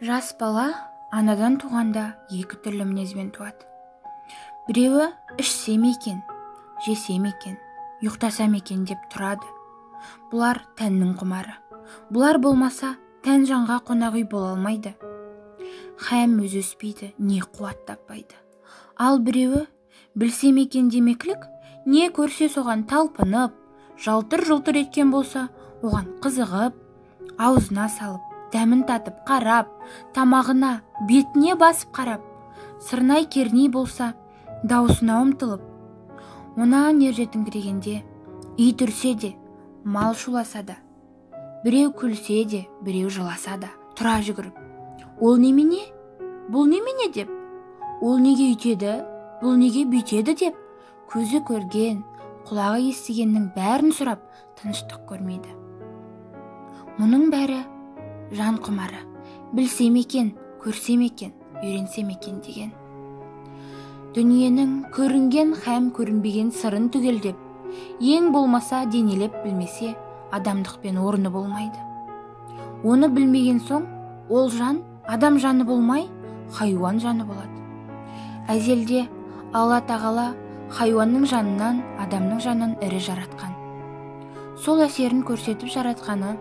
Жас бала анадан туғанда екі түрлі мінезбен туады. Біреуі ішсем екен, жесем екен, ұйықтасам екен деп тұрады. Бұлар тәннің құмары. Бұлар болмаса, тән жанға қонақ үй бола алмайды. Хәм өзі өспейді, не қуат таппайды. Ал біреуі білсем екен демеклік, не көрсе соған талпынып, жалтыр-жұлтыр еткен болса, оған қызығып, аузына салып, дәмін татып қарап, тамағына, бетіне басып қарап, сырнай керней болса, даусына ұмтылып, онан ержетіңкірегенде, ит үрсе де, мал шуласа да, біреу күлсе де, біреу жыласа да, тұра жүгіріп, ол немене, бұл немене деп, ол неге үйтеді, бұл неге бүйтеді деп, көзі көрген, құлағы естігеннің бәрін сұрап, тыныштық көрмейді. Мұның бәрі жан құмары, білсем екен, көрсем екен, үйренсем екен деген. Дүниенің көрінген һәм көрінбеген сырын түгелдеп, ең болмаса денелеп білмесе, адамдықпен орны болмайды. Оны білмеген соң, ол жан адам жаны болмай, хайуан жаны болады. Әзелде Алла тағала хайуанның жанынан адамның жанын ірі жаратқан. Сол әсерін көрсетіп жаратқаны,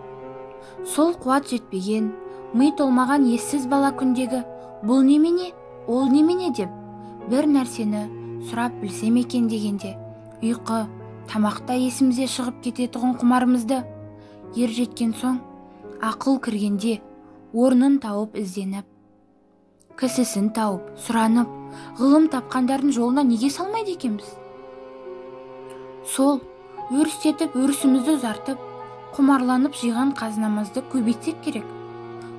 сол қуат жетпеген, ми толмаған ессіз бала күндегі бұл немене, ол немене деп, бір нәрсені сұрап білсем екен дегенде, ұйқы, тамақта есімізе шығып кететұғын құмарымызды, ер жеткен соң, ақыл кіргенде, орнын тауып ізденіп, кісісін тауып, сұранып, ғылым тапқандардың жолына неге салмайды екенбіз? Сол, өрістетіп, өрісімізді ұзартып, құмарланып жиған қазынамызды көбейтсек керек.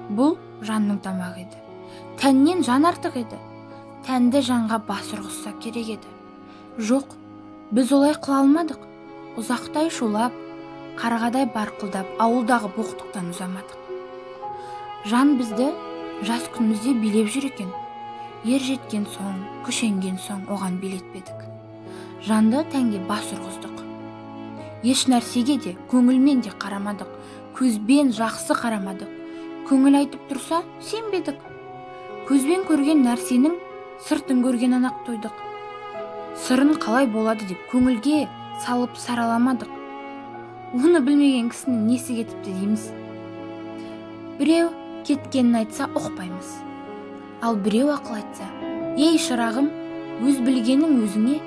Бұл жанның тамағы еді. Тәннен жан артық еді. Тәнді жанға бас ұрғызса керек еді. Жоқ, біз олай қыла алмадық. Ұзақтай шулап, қарғадай барқылдап, ауылдағы боқтықтан ұзамадық. Жан бізді жас күнімізде билеп жүр екен. Ер жеткен соң, күшенген соң оған билетпедік. Жанды тәнге бас ұрғыздық. Еш нәрсеге де, көңілмен де қарамадық. Көзбен жақсы қарамадық. Көңіл айтып тұрса, сенбедік. Көзбен көрген нәрсенің сыртын көрген анақ тойдық. Сырын қалай болады деп көңілге салып сараламадық. Оны білмеген кісінің несі кетіпті дейміз. Біреу кеткенін айтса ұқпаймыз. Ал біреу ақыл айтса, ей шырағым, өз білгенің өзіңе,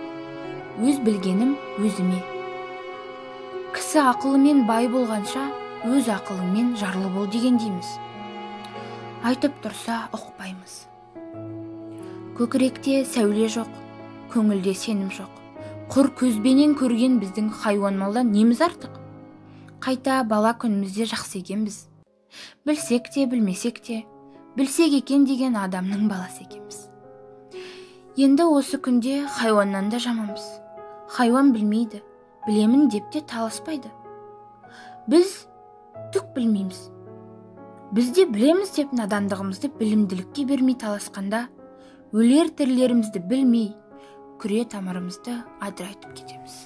өз білгенім өзіме. Кісі ақылымен бай болғанша, өз ақылымен жарлы бол деген дейміз. Айтып тұрса ұқпаймыз. Көкіректе сәуле жоқ, көңілде сенім жоқ. Құр көзбенен көрген біздің хайуан малдан неміз артық? Қайта бала күнімізде жақсы екенбіз. Білсек те, білмесек те, білсек екен деген адамның баласы екенбіз. Енді осы күнде хайуаннан да жаманбыз. Хайуан білмейді, білемін деп те таласпайды. Біз түк білмейміз. Біз де білеміз деп надандығымызды білімділікке бермей таласқанда, өлер тірілерімізді білмей, күре тамырымызды адырайтып кетеміз.